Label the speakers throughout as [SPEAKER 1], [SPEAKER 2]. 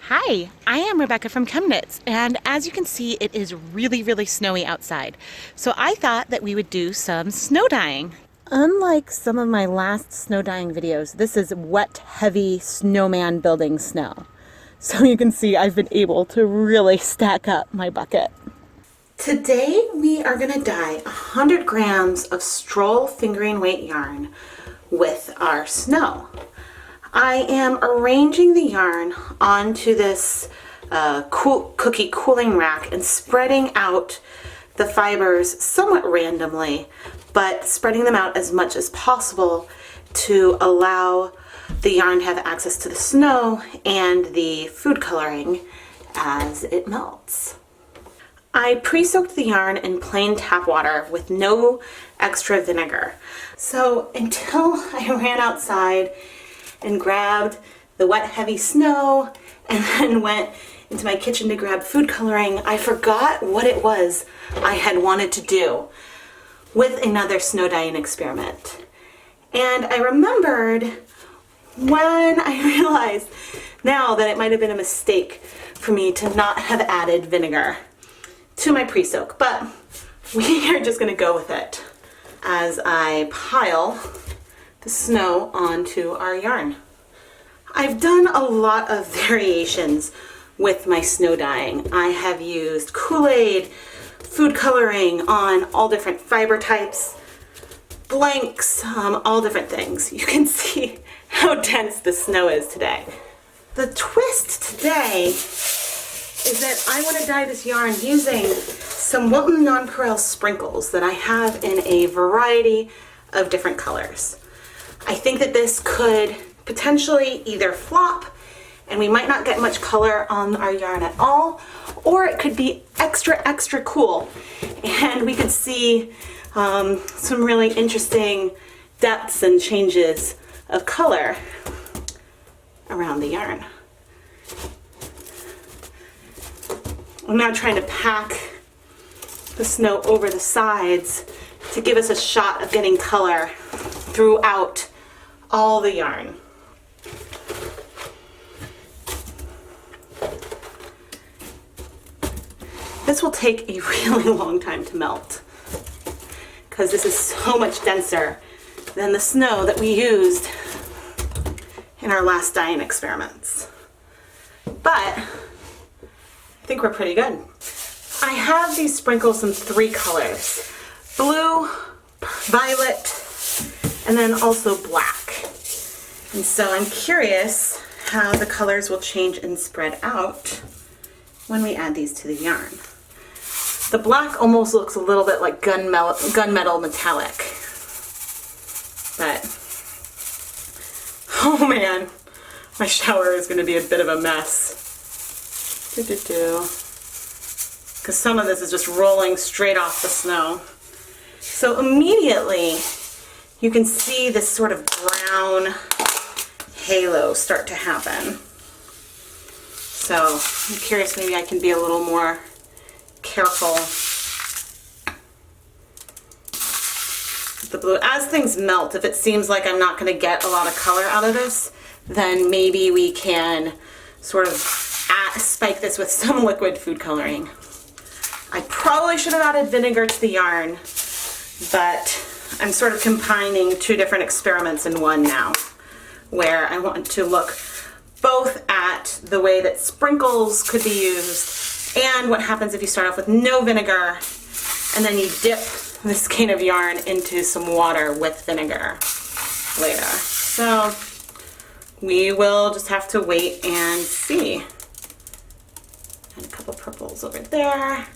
[SPEAKER 1] Hi, I am Rebecca from ChemKnits, and as you can see, it is really snowy outside. So I thought that we would do some snow dyeing. Unlike some of my last snow dyeing videos, this is wet, heavy snowman building snow. So you can see I've been able to really stack up my bucket. Today we are going to dye 100 grams of Stroll fingering weight yarn with our snow. I am arranging the yarn onto this cookie cooling rack and spreading out the fibers somewhat randomly, but spreading them out as much as possible to allow the yarn to have access to the snow and the food coloring as it melts. I pre-soaked the yarn in plain tap water with no extra vinegar. So until I ran outside and grabbed the wet, heavy snow and then went into my kitchen to grab food coloring, I forgot what it was I had wanted to do with another snow dyeing experiment. And I remembered when I realized now that it might have been a mistake for me to not have added vinegar to my pre-soak, but we are just going to go with it as I pile the snow onto our yarn. I've done a lot of variations with my snow dyeing. I have used Kool-Aid, food coloring on all different fiber types, blanks, all different things. You can see how dense the snow is today. The twist today is that I want to dye this yarn using some Wilton Nonpareil sprinkles that I have in a variety of different colors. I think that this could potentially either flop and we might not get much color on our yarn at all, or it could be extra cool and we could see some really interesting depths and changes of color around the yarn. I'm now trying to pack the snow over the sides to give us a shot of getting color throughout all the yarn. This will take a really long time to melt because this is so much denser than the snow that we used in our last dyeing experiments. But I think we're pretty good. I have these sprinkles in 3 colors: blue, violet, and then also black. And so I'm curious how the colors will change and spread out when we add these to the yarn. The black almost looks a little bit like gunmetal metallic. But, oh man, my shower is going to be a bit of a mess. Because some of this is just rolling straight off the snow. So immediately you can see this sort of brown halo start to happen. So I'm curious, maybe I can be a little more careful with the blue. As things melt, if it seems like I'm not going to get a lot of color out of this, then maybe we can sort of spike this with some liquid food coloring. I probably should have added vinegar to the yarn, but I'm sort of combining 2 different experiments in one now, where I want to look both at the way that sprinkles could be used and what happens if you start off with no vinegar and then you dip the skein of yarn into some water with vinegar later. So we will just have to wait and see. And a couple purples over there.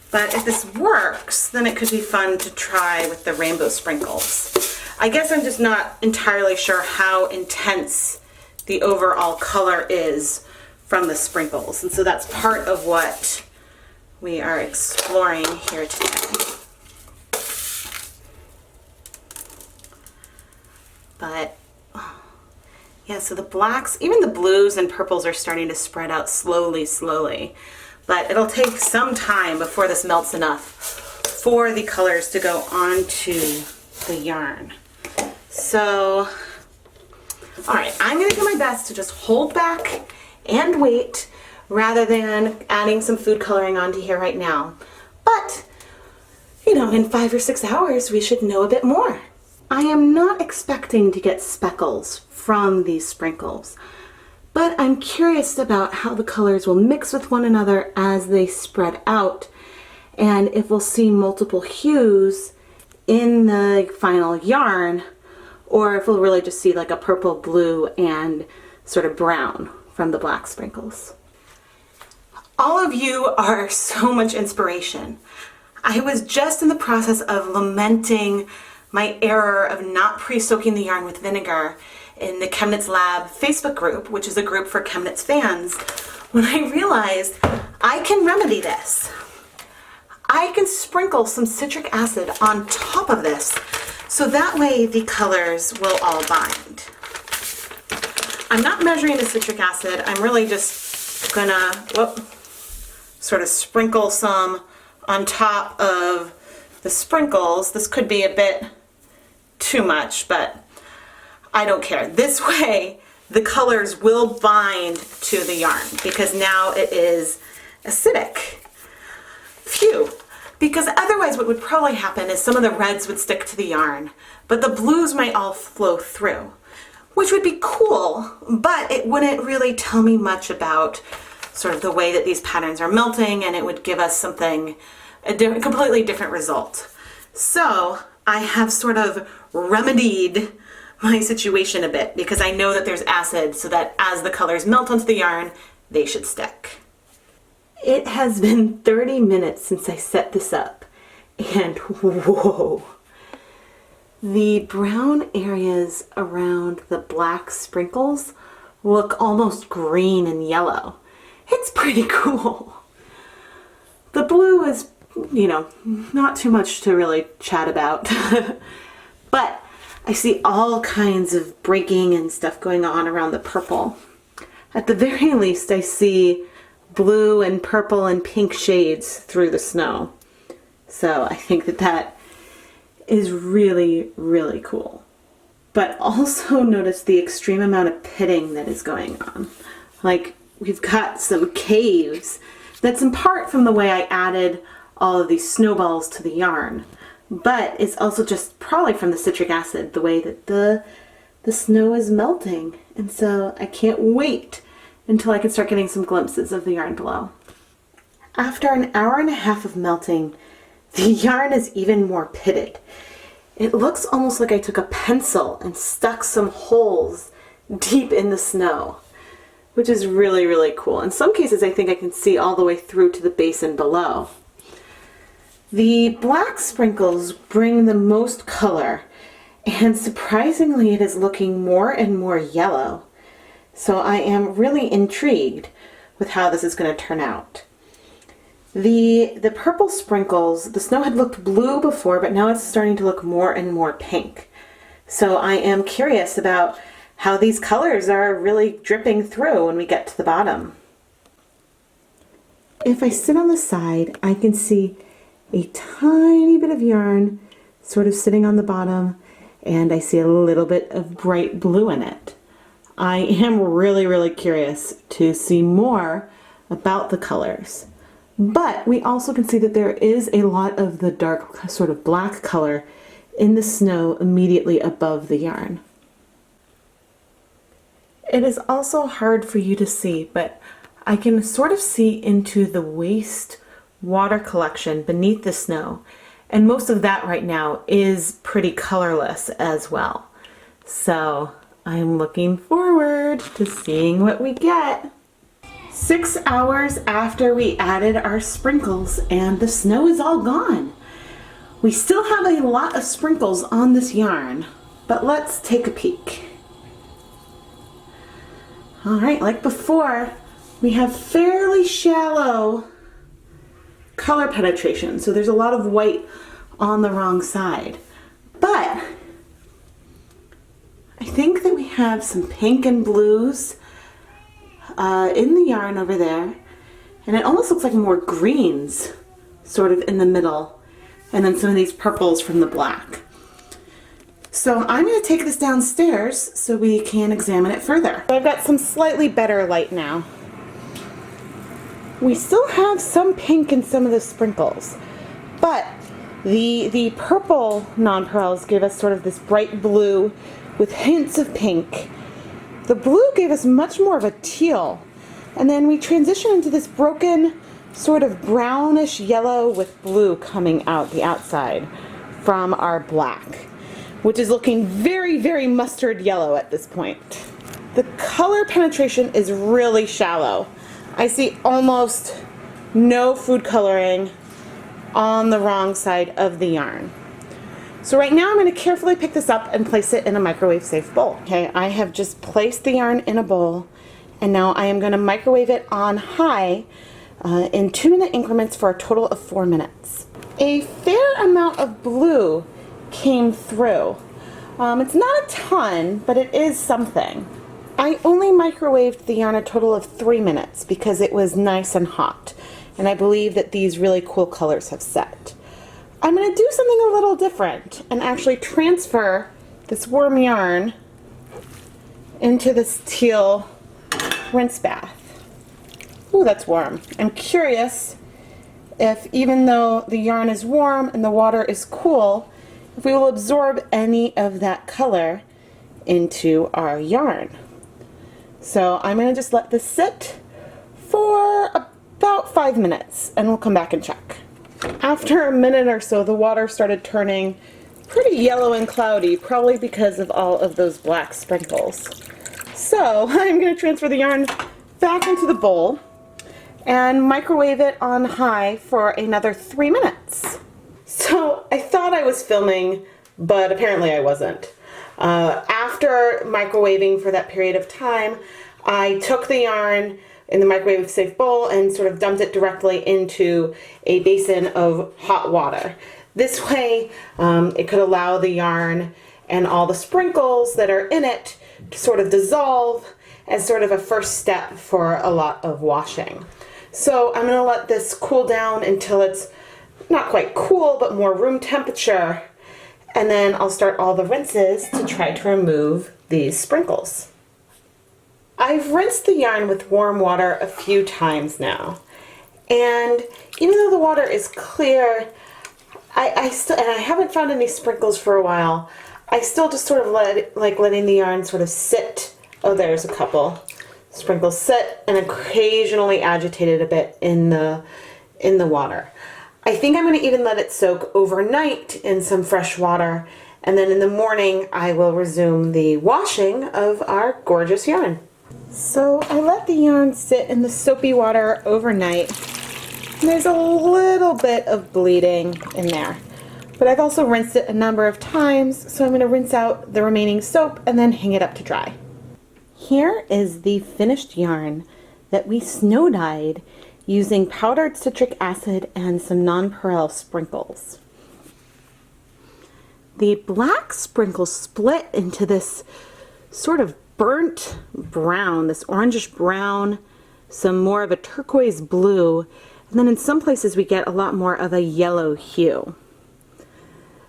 [SPEAKER 1] But if this works, then it could be fun to try with the rainbow sprinkles. I guess I'm just not entirely sure how intense the overall color is from the sprinkles. And so that's part of what we are exploring here today. But, yeah, so the blacks, even the blues and purples are starting to spread out slowly. But it'll take some time before this melts enough for the colors to go onto the yarn. So, all right, I'm going to do my best to just hold back and wait rather than adding some food coloring onto here right now. But, you know, in 5 or 6 hours, we should know a bit more. I am not expecting to get speckles from these sprinkles, but I'm curious about how the colors will mix with one another as they spread out, and if we'll see multiple hues in the final yarn, or if we'll really just see like a purple, blue, and sort of brown from the black sprinkles. All of you are so much inspiration. I was just in the process of lamenting my error of not pre-soaking the yarn with vinegar in the ChemKnits Lab Facebook group, which is a group for ChemKnits fans, when I realized I can remedy this. I can sprinkle some citric acid on top of this, so that way the colors will all bind. I'm not measuring the citric acid, I'm really just gonna sort of sprinkle some on top of the sprinkles. This could be a bit too much, but I don't care. This way the colors will bind to the yarn because now it is acidic. Phew. Because otherwise what would probably happen is some of the reds would stick to the yarn, but the blues might all flow through, which would be cool, but it wouldn't really tell me much about sort of the way that these patterns are melting, and it would give us something, a completely different result. So I have sort of remedied my situation a bit because I know that there's acid, so that as the colors melt onto the yarn, they should stick. It has been 30 minutes since I set this up, and whoa! The brown areas around the black sprinkles look almost green and yellow. It's pretty cool. The blue is, you know, not too much to really chat about, but I see all kinds of breaking and stuff going on around the purple. At the very least, I see blue and purple and pink shades through the snow. So I think that that is really, really cool. But also notice the extreme amount of pitting that is going on. Like, we've got some caves. That's in part from the way I added all of these snowballs to the yarn, but it's also just probably from the citric acid, the way that the snow is melting. And so I can't wait until I can start getting some glimpses of the yarn below. After an hour and a half of melting, the yarn is even more pitted. It looks almost like I took a pencil and stuck some holes deep in the snow, which is really, really cool. In some cases, I think I can see all the way through to the basin below. The black sprinkles bring the most color, and surprisingly, it is looking more and more yellow. So I am really intrigued with how this is going to turn out. The purple sprinkles, the snow had looked blue before, but now it's starting to look more and more pink. So I am curious about how these colors are really dripping through when we get to the bottom. If I sit on the side, I can see a tiny bit of yarn sort of sitting on the bottom, and I see a little bit of bright blue in it. I am really, really curious to see more about the colors. But we also can see that there is a lot of the dark sort of black color in the snow immediately above the yarn. It is also hard for you to see, but I can sort of see into the waste water collection beneath the snow, and most of that right now is pretty colorless as well. So I'm looking forward to seeing what we get. 6 hours after we added our sprinkles and the snow is all gone. We still have a lot of sprinkles on this yarn, but let's take a peek. All right, like before, we have fairly shallow color penetration, so there's a lot of white on the wrong side. But I think that we have some pink and blues in the yarn over there, and it almost looks like more greens sort of in the middle, and then some of these purples from the black. So I'm going to take this downstairs so we can examine it further. I've got some slightly better light now. We still have some pink in some of the sprinkles, but the purple nonpareils gave us sort of this bright blue with hints of pink. The blue gave us much more of a teal, and then we transitioned into this broken sort of brownish yellow with blue coming out the outside from our black, which is looking very, very mustard yellow at this point. The color penetration is really shallow. I see almost no food coloring on the wrong side of the yarn. So right now I'm going to carefully pick this up and place it in a microwave safe bowl. Okay, I have just placed the yarn in a bowl, and now I am going to microwave it on high in 2-minute increments for a total of 4 minutes. A fair amount of blue came through. It's not a ton, but it is something. I only microwaved the yarn a total of 3 minutes because it was nice and hot, and I believe that these really cool colors have set. I'm going to do something a little different and actually transfer this warm yarn into this teal rinse bath. Ooh, that's warm. I'm curious if, even though the yarn is warm and the water is cool, if we will absorb any of that color into our yarn. So I'm going to just let this sit for about 5 minutes and we'll come back and check. After a minute or so, the water started turning pretty yellow and cloudy, probably because of all of those black sprinkles. So I'm going to transfer the yarn back into the bowl and microwave it on high for another 3 minutes. So I thought I was filming, but apparently I wasn't. After microwaving for that period of time, I took the yarn in the microwave safe bowl and sort of dumped it directly into a basin of hot water. This way it could allow the yarn and all the sprinkles that are in it to sort of dissolve as sort of a first step for a lot of washing. So I'm going to let this cool down until it's not quite cool, but more room temperature, and then I'll start all the rinses to try to remove these sprinkles. I've rinsed the yarn with warm water a few times now, and even though the water is clear, I still, and I haven't found any sprinkles for a while, I still just sort of letting the yarn sort of sit. Oh, there's a couple sprinkles sit, and occasionally agitate it a bit in the water. I think I'm going to even let it soak overnight in some fresh water, and then in the morning I will resume the washing of our gorgeous yarn. So I let the yarn sit in the soapy water overnight. And there's a little bit of bleeding in there, but I've also rinsed it a number of times, so I'm going to rinse out the remaining soap and then hang it up to dry. Here is the finished yarn that we snow dyed using powdered citric acid and some nonpareil sprinkles. The black sprinkles split into this sort of burnt brown, this orangish brown, some more of a turquoise blue, and then in some places we get a lot more of a yellow hue.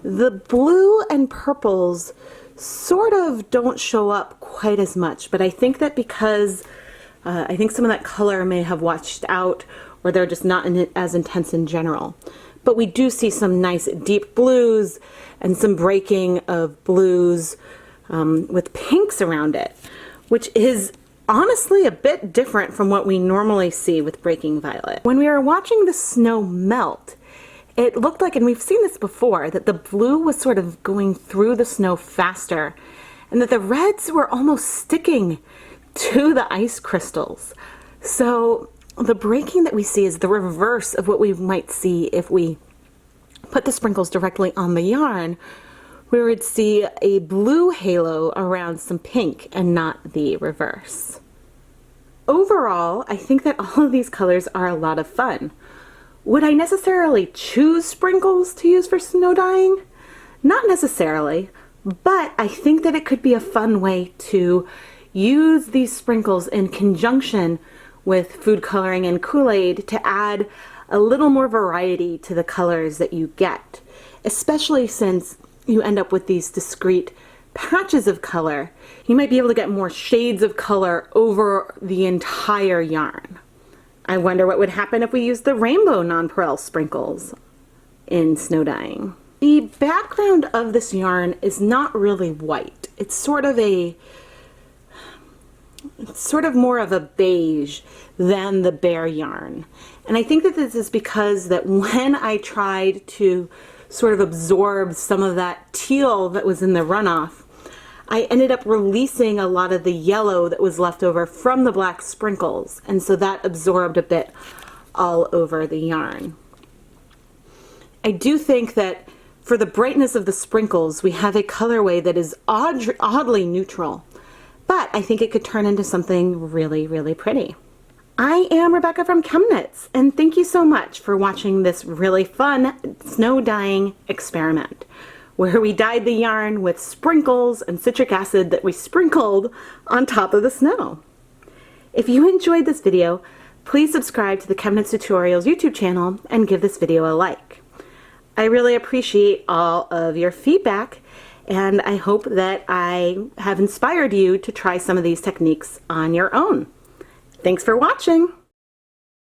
[SPEAKER 1] The blue and purples sort of don't show up quite as much, but I think that because I think some of that color may have washed out, or they're just not as intense in general. But we do see some nice deep blues and some breaking of blues with pinks around it, which is honestly a bit different from what we normally see with breaking violet. When we were watching the snow melt, it looked like, and we've seen this before, that the blue was sort of going through the snow faster, and that the reds were almost sticking to the ice crystals. So the breaking that we see is the reverse of what we might see if we put the sprinkles directly on the yarn. We would see a blue halo around some pink and not the reverse. Overall, I think that all of these colors are a lot of fun. Would I necessarily choose sprinkles to use for snow dyeing? Not necessarily, but I think that it could be a fun way to use these sprinkles in conjunction with food coloring and Kool-Aid to add a little more variety to the colors that you get, especially since you end up with these discrete patches of color. You might be able to get more shades of color over the entire yarn. I wonder what would happen if we used the rainbow nonpareil sprinkles in snow dyeing. The background of this yarn is not really white. It's sort of more of a beige than the bare yarn. And I think that this is because that when I tried to sort of absorb some of that teal that was in the runoff, I ended up releasing a lot of the yellow that was left over from the black sprinkles, and so that absorbed a bit all over the yarn. I do think that for the brightness of the sprinkles, we have a colorway that is oddly neutral, but I think it could turn into something really, really pretty. I am Rebecca from ChemKnits, and thank you so much for watching this really fun snow dyeing experiment, where we dyed the yarn with sprinkles and citric acid that we sprinkled on top of the snow. If you enjoyed this video, please subscribe to the ChemKnits Tutorials YouTube channel and give this video a like. I really appreciate all of your feedback, and I hope that I have inspired you to try some of these techniques on your own. Thanks for watching!